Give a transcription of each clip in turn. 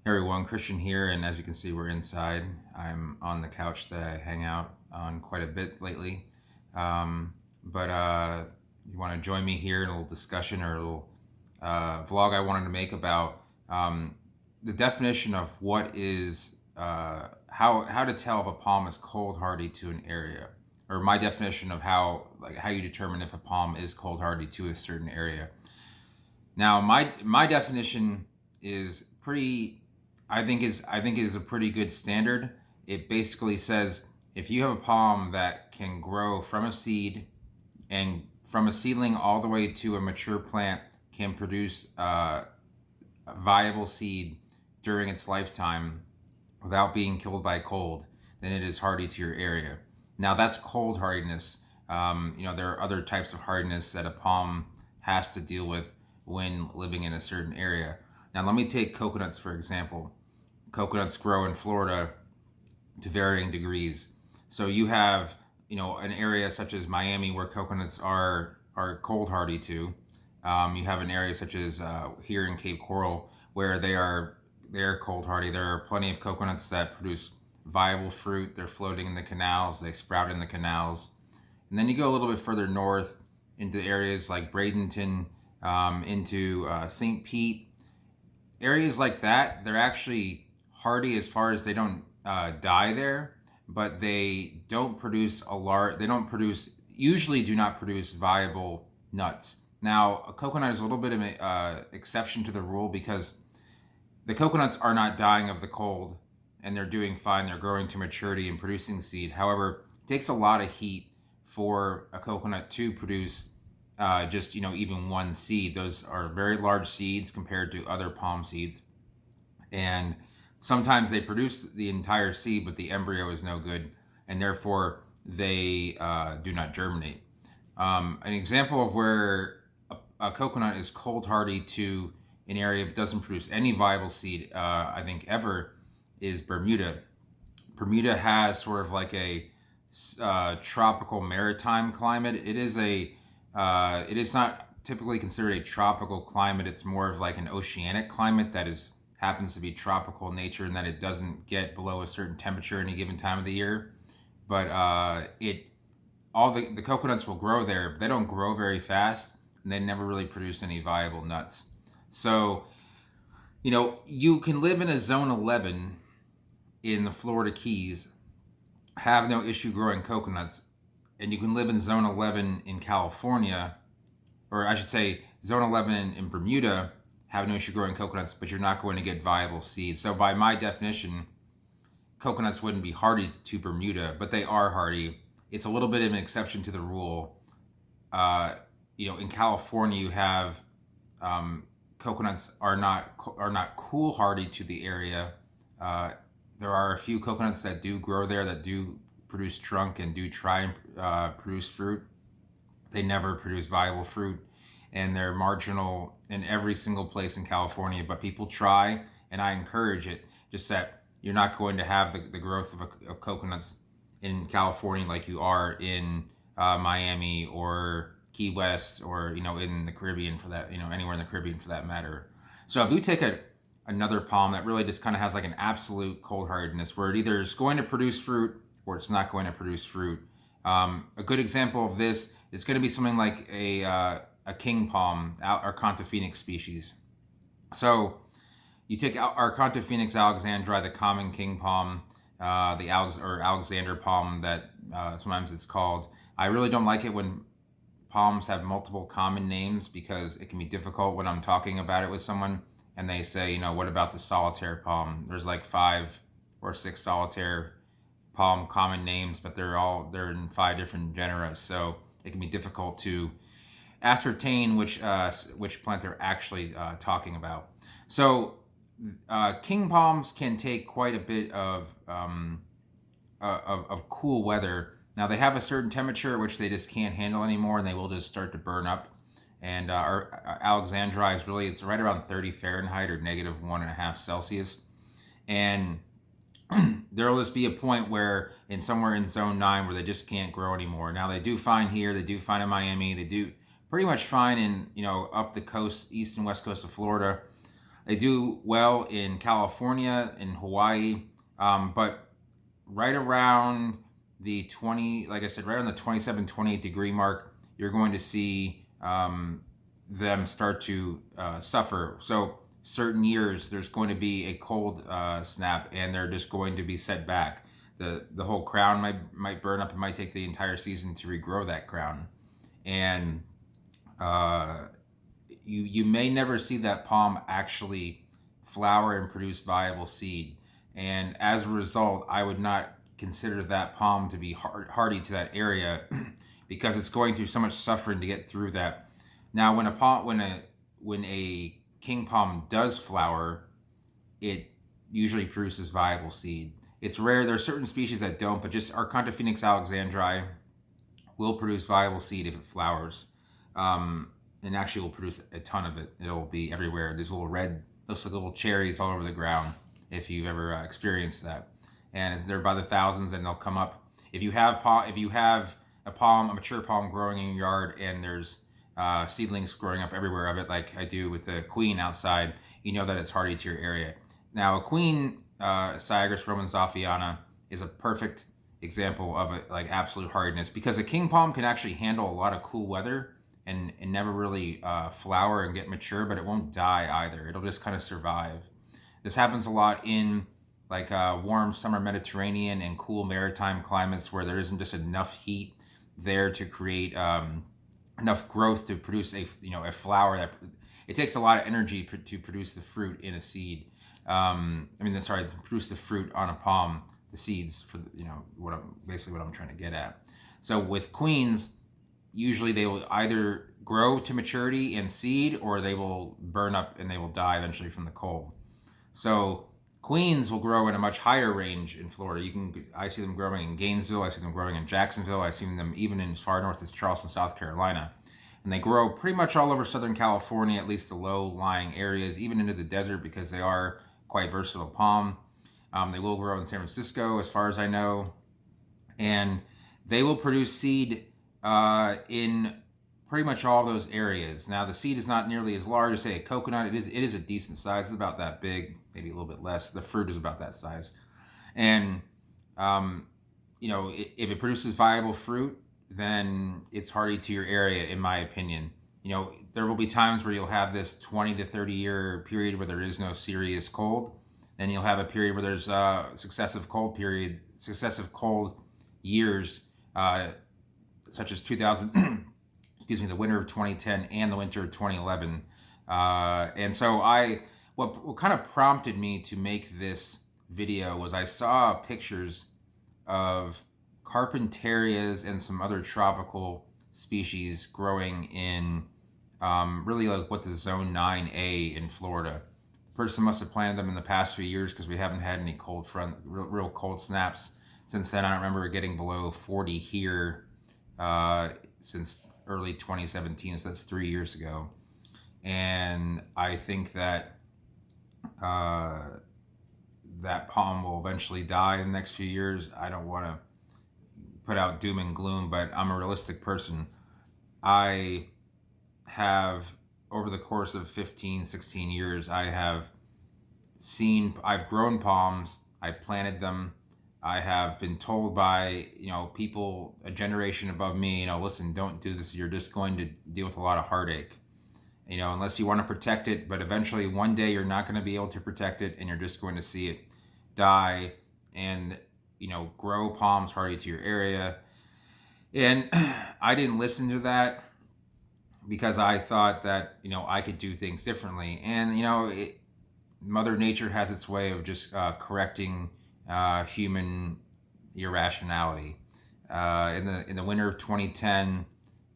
Hey everyone, Christian here, and as you can see, we're inside. I'm on the couch that I hang out on quite a bit lately. But you want to join me here in a little discussion or a little vlog I wanted to make about the definition of what is how to tell if a palm is cold hardy to an area, or my definition of how you determine if a palm is cold hardy to a certain area. Now, my definition is pretty. I think is a pretty good standard. It basically says if you have a palm that can grow from a seed and from a seedling all the way to a mature plant can produce a viable seed during its lifetime without being killed by cold, then it is hardy to your area. Now that's cold hardiness. There are other types of hardiness that a palm has to deal with when living in a certain area. Now let me take coconuts for example. Coconuts grow in Florida to varying degrees. So you have, an area such as Miami where coconuts are cold hardy to. You have an area such as here in Cape Coral where they're cold hardy. There are plenty of coconuts that produce viable fruit. They're floating in the canals. They sprout in the canals. And then you go a little bit further north into areas like Bradenton, into St. Pete. Areas like that, they're actually hardy as far as they don't die there, but they don't produce usually do not produce viable nuts. Now, a coconut is a little bit of an exception to the rule because the coconuts are not dying of the cold and they're doing fine. They're growing to maturity and producing seed. However, it takes a lot of heat for a coconut to produce just even one seed. Those are very large seeds compared to other palm seeds, and sometimes they produce the entire seed, but the embryo is no good, and therefore they do not germinate. An example of where a coconut is cold hardy to an area but doesn't produce any viable seed, I think ever, is Bermuda. Bermuda has sort of like a tropical maritime climate. It is not typically considered a tropical climate. It's more of like an oceanic climate that happens to be tropical in nature, and that it doesn't get below a certain temperature any given time of the year. But all the coconuts will grow there, but they don't grow very fast, and they never really produce any viable nuts. So you can live in a zone 11 in the Florida Keys, have no issue growing coconuts, and you can live in zone 11 in California, or I should say zone 11 in Bermuda, have no issue growing coconuts, but you're not going to get viable seeds. So by my definition, coconuts wouldn't be hardy to Bermuda, but they are hardy. It's a little bit of an exception to the rule. In California, you have coconuts are not cool hardy to the area. There are a few coconuts that do grow there that do produce trunk and do try and produce fruit. They never produce viable fruit, and they're marginal in every single place in California, but people try, and I encourage it. Just that you're not going to have the growth of coconuts in California like you are in Miami or Key West, or in the Caribbean for that, anywhere in the Caribbean for that matter. So if you take another palm that really just kind of has like an absolute cold hardness where it either is going to produce fruit or it's not going to produce fruit. A good example of this is going to be something like a king palm, Argenti phoenix species. So you take Argenti phoenix alexandri, the common king palm, the Alexander palm that sometimes it's called. I really don't like it when palms have multiple common names because it can be difficult when I'm talking about it with someone and they say, what about the solitaire palm? There's like 5 or 6 solitaire palm common names, but they're in 5 different genera, so it can be difficult to ascertain which plant they're actually talking about. So king palms can take quite a bit of cool weather. Now they have a certain temperature at which they just can't handle anymore, and they will just start to burn up. And our Alexandri is it's right around 30 Fahrenheit or -1.5 Celsius, and there will just be a point where somewhere in zone 9 where they just can't grow anymore. Now they do fine here, they do fine in Miami, they do pretty much fine in up the coast, east and west coast of Florida, They do well in California, in Hawaii, but right around the 20, like I said, right around the 27, 28 degree mark, you're going to see them start to suffer. So certain years, there's going to be a cold snap, and they're just going to be set back. The whole crown might burn up. It might take the entire season to regrow that crown, and uh, you may never see that palm actually flower and produce viable seed. And as a result, I would not consider that palm to be hardy to that area because it's going through so much suffering to get through that. Now, when a king palm does flower, it usually produces viable seed. It's rare. There are certain species that don't, but just Argenti phoenix alexandri will produce viable seed if it flowers. And actually will produce a ton of it. It'll be everywhere. There's little red, looks like little cherries all over the ground if you've ever experienced that. And they're by the thousands, and they'll come up. If you have a mature palm growing in your yard, and there's seedlings growing up everywhere of it, like I do with the queen outside, you know that it's hardy to your area. Now, a queen, Cyagrus romanzoffiana, is a perfect example of it, like absolute hardiness, because a king palm can actually handle a lot of cool weather and never really flower and get mature, but it won't die either. It'll just kind of survive. This happens a lot in like warm summer Mediterranean and cool maritime climates where there isn't just enough heat there to create enough growth to produce a flower that it takes a lot of energy to produce the fruit in a seed. To produce the fruit on a palm, the seeds for what I'm trying to get at. So with queens, usually they will either grow to maturity and seed, or they will burn up and they will die eventually from the cold. So queens will grow in a much higher range in Florida. I see them growing in Gainesville. I see them growing in Jacksonville. I see them even in as far north as Charleston, South Carolina. And they grow pretty much all over Southern California, at least the low-lying areas, even into the desert, because they are quite versatile palm. They will grow in San Francisco, as far as I know. And they will produce seed in pretty much all those areas. Now, the seed is not nearly as large as, say, a coconut. It is a decent size. It's about that big, maybe a little bit less. The fruit is about that size. And, if it produces viable fruit, then it's hardy to your area, in my opinion. There will be times where you'll have this 20 to 30 year period where there is no serious cold. Then you'll have a period where there's successive cold years, such as 2000, the winter of 2010 and the winter of 2011. And so what kind of prompted me to make this video was I saw pictures of carpentarias and some other tropical species growing in really like what the zone 9A in Florida. The person must have planted them in the past few years because we haven't had any real cold snaps since then. I don't remember it getting below 40 here since early 2017, so that's 3 years ago. And I think that that palm will eventually die in the next few years. I don't want to put out doom and gloom, but I'm a realistic person. I have, over the course of 15, 16 years, I've grown palms, I planted them. I have been told by, people a generation above me, listen, don't do this. You're just going to deal with a lot of heartache, unless you want to protect it. But eventually one day you're not going to be able to protect it, and you're just going to see it die and, grow palms hardy to your area. And I didn't listen to that because I thought that, I could do things differently. And, Mother Nature has its way of just correcting human irrationality. In the winter of 2010,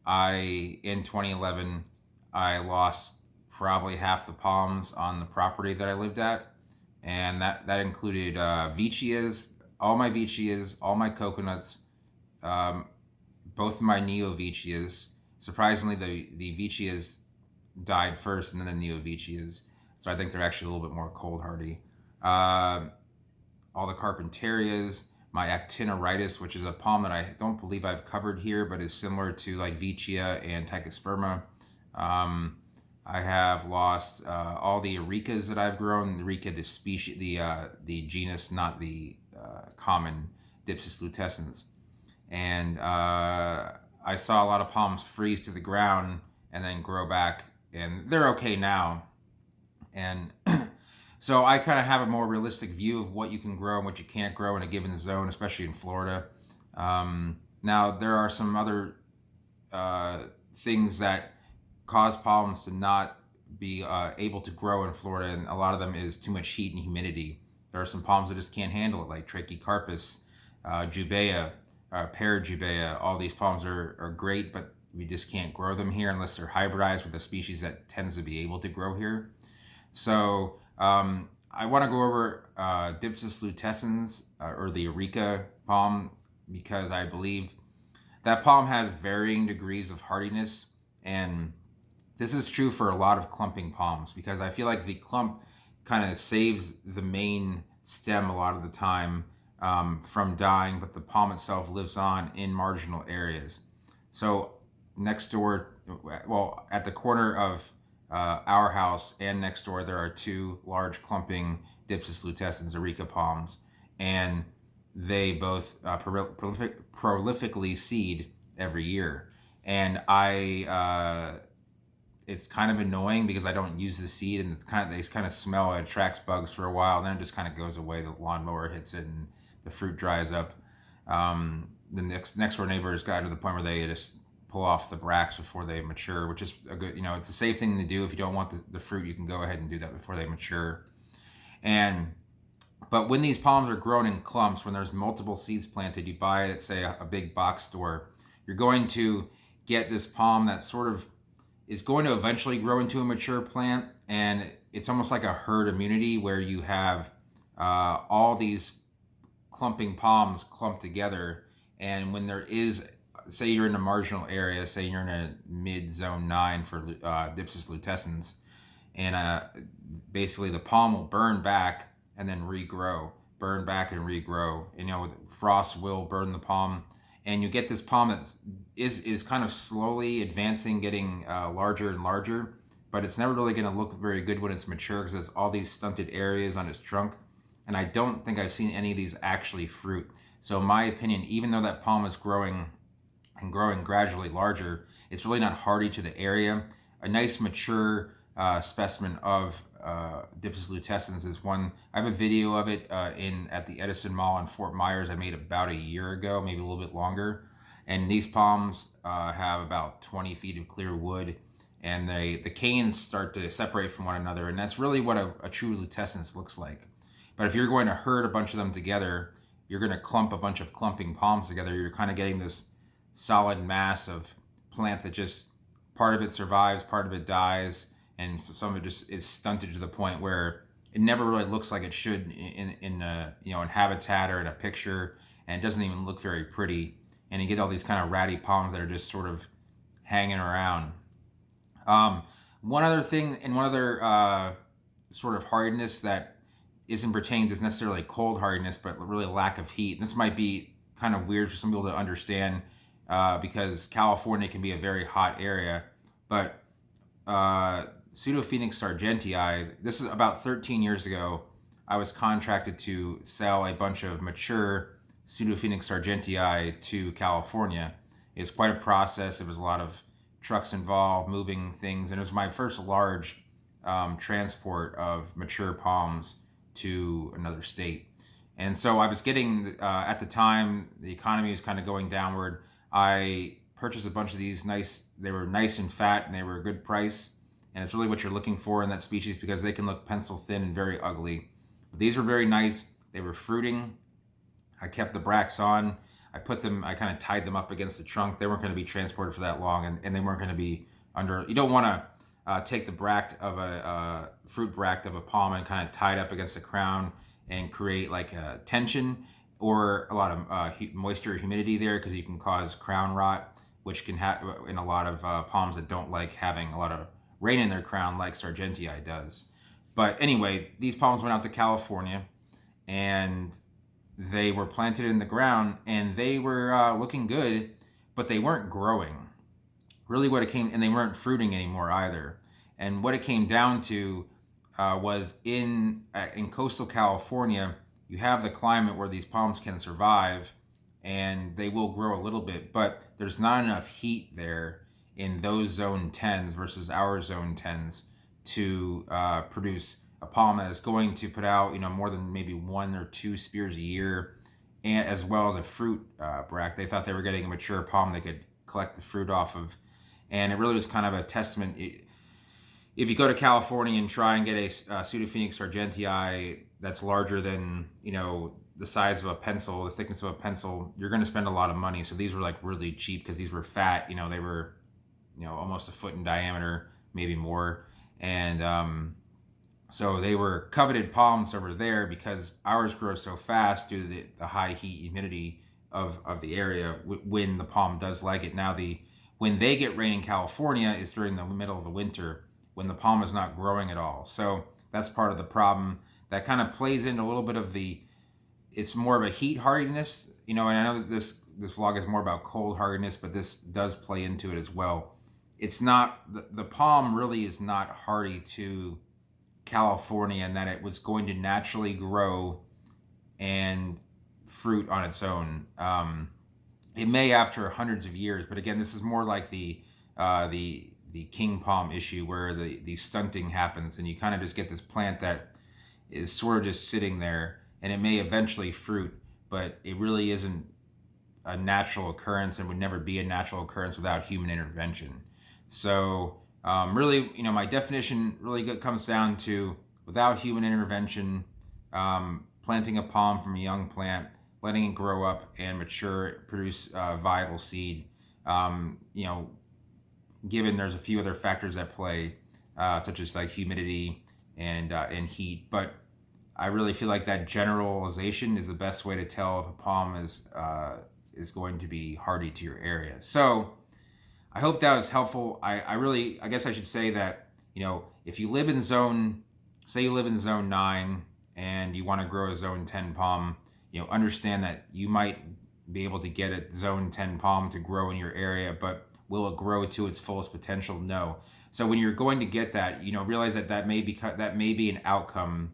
in 2011, I lost probably half the palms on the property that I lived at, and that included all my vechias, all my coconuts, both of my neovechias. Surprisingly, the vechias died first, and then the neovechias. So I think they're actually a little bit more cold hardy. All the carpentarias, my actinoritis, which is a palm that I don't believe I've covered here, but is similar to like Veitchia and Tychosperma. I have lost all the Ericas that I've grown. The Erica, the species, the genus, not the common Dipsis lutescens. And I saw a lot of palms freeze to the ground and then grow back, and they're okay now. And so I kind of have a more realistic view of what you can grow and what you can't grow in a given zone, especially in Florida. Now there are some other things that cause palms to not be able to grow in Florida, and a lot of them is too much heat and humidity. There are some palms that just can't handle it, like Trachycarpus, Jubea, Parajubea. All these palms are great, but we just can't grow them here unless they're hybridized with a species that tends to be able to grow here. So I want to go over Dipsis lutescens, or the Erica palm, because I believe that palm has varying degrees of hardiness, and this is true for a lot of clumping palms, because I feel like the clump kind of saves the main stem a lot of the time from dying, but the palm itself lives on in marginal areas. So next door, well, at the corner of our house and next door, there are two large clumping Dipsis lutescens, Erica palms, and they both prolifically seed every year. And it's kind of annoying because I don't use the seed, and they kind of smell. It attracts bugs for a while, and then it just kind of goes away. The lawnmower hits it, and the fruit dries up. The next door neighbors got to the point where they just pull off the bracts before they mature, which is a good, it's a safe thing to do. If you don't want the fruit, you can go ahead and do that before they mature. But when these palms are grown in clumps, when there's multiple seeds planted, you buy it at, say, a big box store, you're going to get this palm that sort of is going to eventually grow into a mature plant. And it's almost like a herd immunity, where you have all these clumping palms clumped together. And when there is, say you're in a marginal area, say you're in a mid zone 9 for Dipsis lutescens, and basically the palm will burn back and then regrow, burn back and regrow. Frost will burn the palm, and you get this palm that is kind of slowly advancing, getting larger and larger, but it's never really going to look very good when it's mature, because there's all these stunted areas on its trunk, and I don't think I've seen any of these actually fruit. So in my opinion, even though that palm is growing and growing gradually larger, it's really not hardy to the area. A nice mature specimen of Dipsis lutescens is one. I have a video of it at the Edison Mall in Fort Myers. I made about a year ago, maybe a little bit longer. And these palms have about 20 feet of clear wood, and the canes start to separate from one another, and that's really what a true lutescens looks like. But if you're going to herd a bunch of them together, you're going to clump a bunch of clumping palms together. You're kind of getting this solid mass of plant that just, part of it survives, part of it dies, and so some of it just is stunted to the point where it never really looks like it should in habitat or in a picture, and it doesn't even look very pretty. And you get all these kind of ratty palms that are just sort of hanging around. One other thing, and one other sort of hardiness that isn't pertaining to necessarily cold hardiness, but really lack of heat. And this might be kind of weird for some people to understand, because California can be a very hot area, but Pseudophoenix sargentii, this is about 13 years ago, I was contracted to sell a bunch of mature Pseudophoenix sargentii to California. It's quite a process. There was a lot of trucks involved, moving things, and it was my first large transport of mature palms to another state. And so I was getting, at the time, the economy was kind of going downward. I purchased a bunch of these they were nice and fat, and they were a good price. And it's really what you're looking for in that species, because they can look pencil thin and very ugly. But these were very nice. They were fruiting. I kept the bracts on. I kind of tied them up against the trunk. They weren't going to be transported for that long, and they weren't going to be under. You don't want to take the bract of a fruit bract of a palm and kind of tie it up against the crown and create like a tension or a lot of moisture or humidity there, because you can cause crown rot, which can happen in a lot of palms that don't like having a lot of rain in their crown, like sargentii does. But anyway, these palms went out to California, and they were planted in the ground, and they were looking good, but they weren't growing. Really what it came, and they weren't fruiting anymore either. And what it came down to was in coastal California, you have the climate where these palms can survive, and they will grow a little bit, but there's not enough heat there in those zone 10s versus our zone 10s to produce a palm that is going to put out, more than maybe 1 or 2 spears a year, and as well as a fruit bract. They thought they were getting a mature palm they could collect the fruit off of, and it really was kind of a testament. If you go to California and try and get a Pseudophoenix argentii that's larger than the size of a pencil, the thickness of a pencil, you're going to spend a lot of money. So these were like really cheap because these were fat. They were almost a foot in diameter, maybe more, and so they were coveted palms over there because ours grow so fast due to the high heat humidity of the area when the palm does like it. Now when they get rain in California is during the middle of the winter when the palm is not growing at all. So that's part of the problem. That kind of plays into a little bit of it's more of a heat hardiness, and I know that this vlog is more about cold hardiness, but this does play into it as well. It's not, the palm really is not hardy to California in that it was going to naturally grow and fruit on its own. It may after hundreds of years, but again, this is more like the king palm issue where the stunting happens and you kind of just get this plant that is sort of just sitting there, and it may eventually fruit, but it really isn't a natural occurrence and would never be a natural occurrence without human intervention. So really, my definition really comes down to without human intervention, planting a palm from a young plant, letting it grow up and mature, produce viable seed. Given there's a few other factors at play, such as like humidity and heat, but I really feel like that generalization is the best way to tell if a palm is going to be hardy to your area. So I hope that was helpful. I guess I should say that, if you live in zone 9 and you want to grow a zone 10 palm, understand that you might be able to get a zone 10 palm to grow in your area, but will it grow to its fullest potential? No. So when you're going to get that, realize that may be an outcome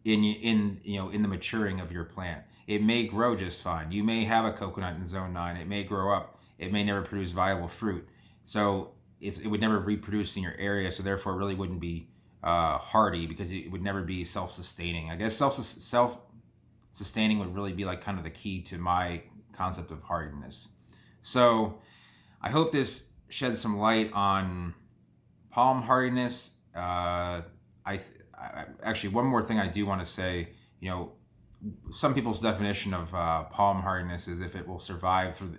in the maturing of your plant. It may grow just fine. You may have a coconut in zone 9. It may grow up. It may never produce viable fruit. So it would never reproduce in your area. So therefore, it really wouldn't be hardy because it would never be self-sustaining. I guess self-sustaining would really be like kind of the key to my concept of hardiness. So I hope this sheds some light on palm hardiness. Actually, one more thing I do want to say, some people's definition of palm hardiness is if it will survive through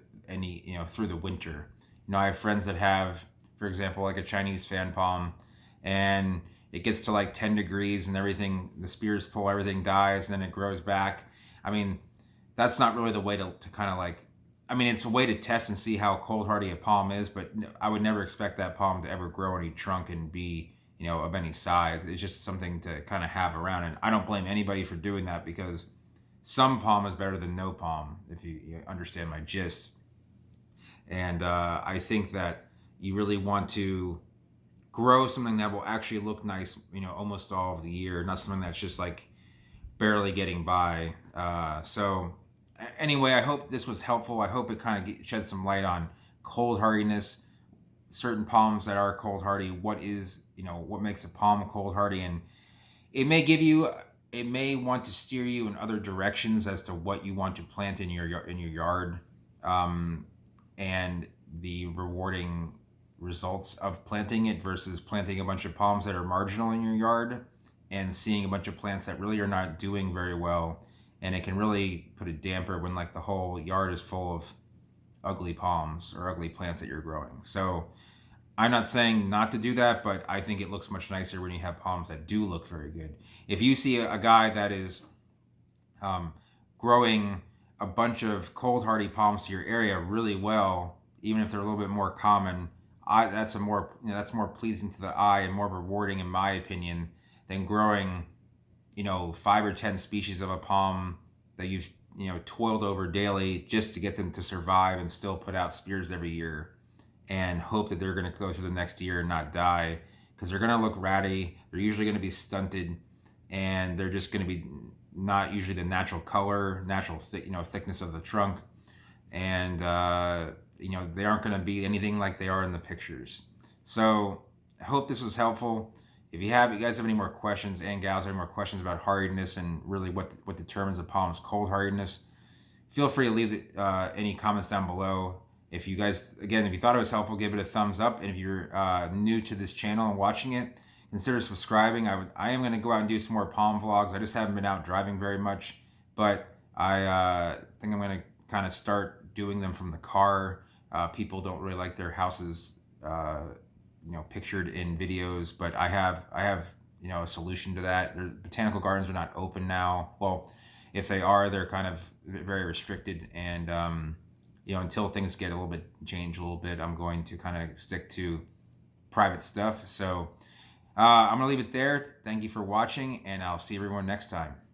through the winter. I have friends that have, for example, like a Chinese fan palm, and it gets to like 10 degrees and everything, the spears pull, everything dies, and then it grows back. I mean, that's not really the way to kind of like, it's a way to test and see how cold hardy a palm is, but I would never expect that palm to ever grow any trunk and be of any size. It's just something to kind of have around, and I don't blame anybody for doing that because some palm is better than no palm, if you understand my gist. And I think that you really want to grow something that will actually look nice, almost all of the year, not something that's just like barely getting by. So anyway, I hope this was helpful. I hope it kind of sheds some light on cold hardiness, certain palms that are cold hardy, what makes a palm cold hardy, and it may want to steer you in other directions as to what you want to plant in your yard, and the rewarding results of planting it versus planting a bunch of palms that are marginal in your yard and seeing a bunch of plants that really are not doing very well, and it can really put a damper when like the whole yard is full of ugly palms or ugly plants that you're growing. So I'm not saying not to do that, but I think it looks much nicer when you have palms that do look very good. If you see a guy that is growing a bunch of cold hardy palms to your area really well, even if they're a little bit more common, that's more pleasing to the eye and more rewarding in my opinion than growing 5 or 10 species of a palm that you've toiled over daily just to get them to survive and still put out spears every year and hope that they're going to go through the next year and not die. because they're going to look ratty. They're usually going to be stunted, and they're just going to be not usually the natural color, natural thickness of the trunk, and they aren't going to be anything like they are in the pictures. So I hope this was helpful. If you guys have any more questions, and gals have any more questions about hardiness and really what determines a palm's cold hardiness, feel free to leave any comments down below. If you guys, again, if you thought it was helpful, give it a thumbs up. And if you're new to this channel and watching it, consider subscribing. I am going to go out and do some more palm vlogs. I just haven't been out driving very much, but I think I'm going to kind of start doing them from the car. People don't really like their houses, pictured in videos, but I have a solution to that. Botanical gardens are not open now. Well, if they are, they're kind of very restricted, and until things get change a little bit, I'm going to kind of stick to private stuff. So I'm gonna leave it there. Thank you for watching, and I'll see everyone next time.